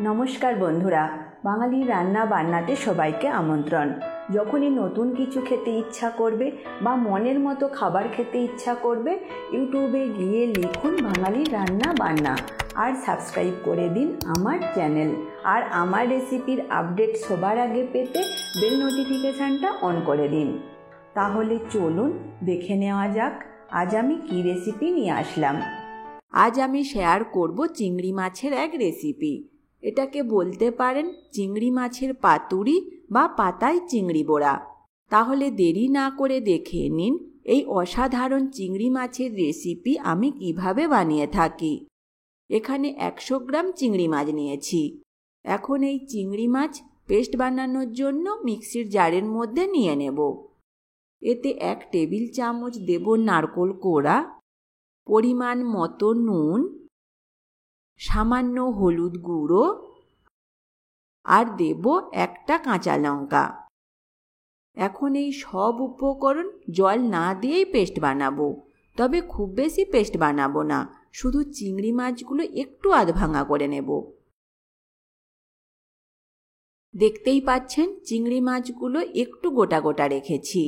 নমস্কার বন্ধুরা, বাঙালির রান্না বান্নাতে সবাইকে আমন্ত্রণ। যখনই নতুন কিছু খেতে ইচ্ছা করবে বা মনের মতো খাবার খেতে ইচ্ছা করবে, ইউটিউবে গিয়ে লিখুন বাঙালির রান্না বান্না আর সাবস্ক্রাইব করে দিন আমার চ্যানেল। আর আমার রেসিপির আপডেট সবার আগে পেতে বেল নোটিফিকেশানটা অন করে দিন। তাহলে চলুন দেখে নেওয়া যাক আজ আমি কী রেসিপি নিয়ে আসলাম। আজ আমি শেয়ার করব চিংড়ি মাছের এক রেসিপি। এটাকে বলতে পারেন চিংড়ি মাছের পাতুরি বা পাতায় চিংড়ি বড়া। তাহলে দেরি না করে দেখে নিন এই অসাধারণ চিংড়ি মাছের রেসিপি আমি কিভাবে বানিয়ে থাকি। এখানে 100 গ্রাম চিংড়ি মাছ নিয়েছি। এখন এই চিংড়ি মাছ পেস্ট বানানোর জন্য মিক্সির জারের মধ্যে নিয়ে নেব। এতে 1 টেবিল চামচ দেব নারকেল কোড়া, পরিমাণ মতো নুন, সামান্য হলুদ গুঁড়ো আর দেব 1টা কাঁচা লঙ্কা। এখন এই সব উপকরণ জল না দিয়েই পেস্ট বানাবো, তবে খুব বেশি পেস্ট বানাবো না, শুধু চিংড়ি মাছগুলো একটু আধ ভাঙা করে নেব। দেখতেই পাচ্ছেন চিংড়ি মাছগুলো একটু গোটা গোটা রেখেছি।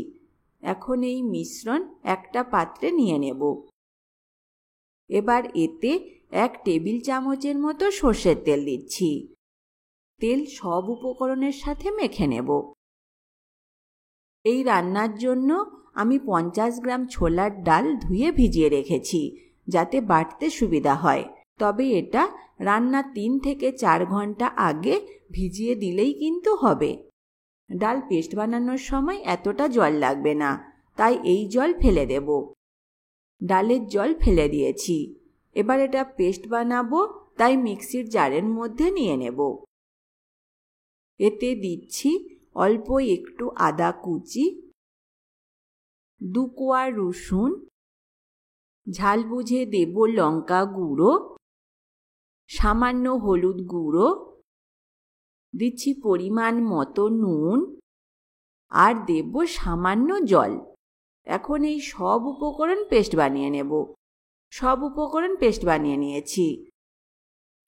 এখন এই মিশ্রণ একটা পাত্রে নিয়ে নেব। এবার এতে 1 টেবিল চামচের মতো সর্ষের তেল দিচ্ছি। তেল সব উপকরণের সাথে মেখে নেব। এই রান্নার জন্য আমি 50 গ্রাম ছোলার ডাল ধুয়ে ভিজিয়ে রেখেছি, যাতে বাটতে সুবিধা হয়। তবে এটা রান্না 3 থেকে 4 ঘন্টা আগে ভিজিয়ে দিলেই কিন্তু হবে। ডাল পেস্ট বানানোর সময় এতটা জল লাগবে না, তাই এই জল ফেলে দেব। ডালের জল ফেলে দিয়েছি। এবার এটা পেস্ট বানাবো, তাই মিক্সির জারের মধ্যে নিয়ে নেব। এতে দিচ্ছি অল্প একটু আদা কুচি, 2 কোয়া রসুন, ঝাল বুঝে দেব লঙ্কা গুঁড়ো, সামান্য হলুদ গুঁড়ো, দিচ্ছি পরিমাণ মতো নুন আর দেব সামান্য জল। এখন এই সব উপকরণ পেস্ট বানিয়ে নেব। সব উপকরণ পেস্ট বানিয়ে নিয়েছি।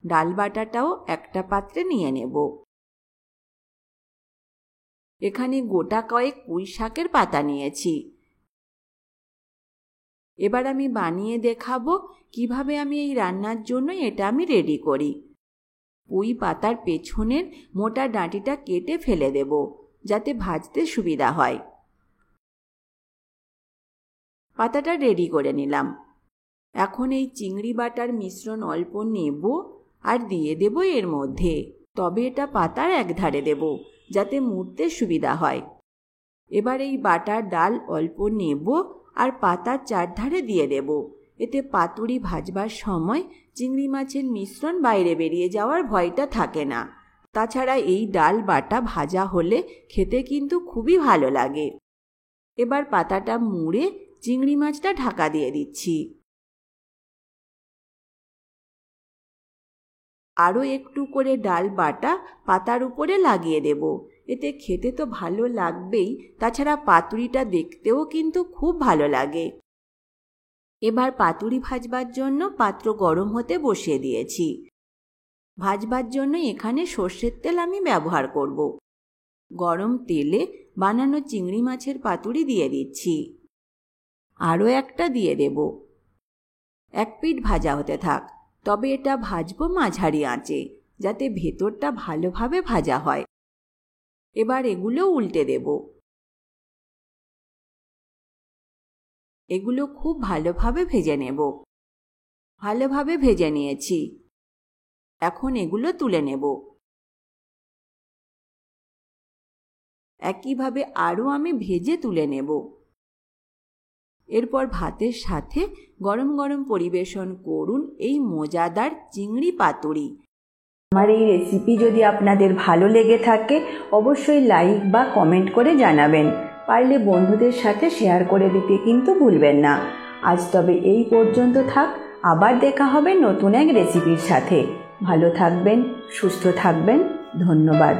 ডাল বাটাটাও একটা পাত্রে নিয়ে নেব। এখানে গোটা কয়েক পুঁই শাকের পাতা নিয়েছি। এবার আমি বানিয়ে দেখাবো কিভাবে আমি এই রান্নার জন্য এটা আমি রেডি করি। পুঁই পাতার পেছনের মোটা ডাঁটিটা কেটে ফেলে দেব, যাতে ভাজতে সুবিধা হয়। পাতাটা রেডি করে নিলাম। এখন এই চিংড়ি বাটার মিশ্রণ অল্প নেব আর দিয়ে দেব এর মধ্যে। তবে এটা পাতার একধারে দেব, যাতে মুড়তে সুবিধা হয়। এবার এই বাটার ডাল অল্প নেব আর পাতার চারধারে দিয়ে দেব। এতে পাতুরি ভাজবার সময় চিংড়ি মাছের মিশ্রণ বাইরে বেরিয়ে যাওয়ার ভয়টা থাকে না। তাছাড়া এই ডাল বাটা ভাজা হলে খেতে কিন্তু খুবই ভালো লাগে। এবার পাতাটা মুড়ে চিংড়ি মাছটা ঢাকা দিয়ে দিচ্ছি। আরও একটু করে ডাল বাটা পাতার উপরে লাগিয়ে দেব। এতে খেতে তো ভালো লাগবেই, তাছাড়া পাতুরিটা দেখতেও কিন্তু খুব ভালো লাগে। এবার পাতুরি ভাজবার জন্য পাত্র গরম হতে বসিয়ে দিয়েছি। ভাজবার জন্য এখানে সর্ষের তেল আমি ব্যবহার করব। গরম তেলে বানানো চিংড়ি মাছের পাতুরি দিয়ে দিচ্ছি। আরও একটা দিয়ে দেব। 1 পিঠ ভাজা হতে থাক, তবে এটা ভাজবো মাঝারি আঁচে, যাতে ভেতরটা ভালোভাবে ভাজা হয়। এবার এগুলো উল্টে দেব। এগুলো খুব ভালোভাবে ভেজে নেব। ভালোভাবে ভেজে নিয়েছি। এখন এগুলো তুলে নেব। একইভাবে আরও আমি ভেজে তুলে নেব। এরপর ভাতের সাথে গরম গরম পরিবেশন করুন এই মজাদার চিংড়ি পাতুরি। আমার এই রেসিপি যদি আপনাদের ভালো লেগে থাকে অবশ্যই লাইক বা কমেন্ট করে জানাবেন। পারলে বন্ধুদের সাথে শেয়ার করে দিতে কিন্তু ভুলবেন না। আজ তবে এই পর্যন্ত থাক, আবার দেখা হবে নতুন এক রেসিপির সাথে। ভালো থাকবেন, সুস্থ থাকবেন। ধন্যবাদ।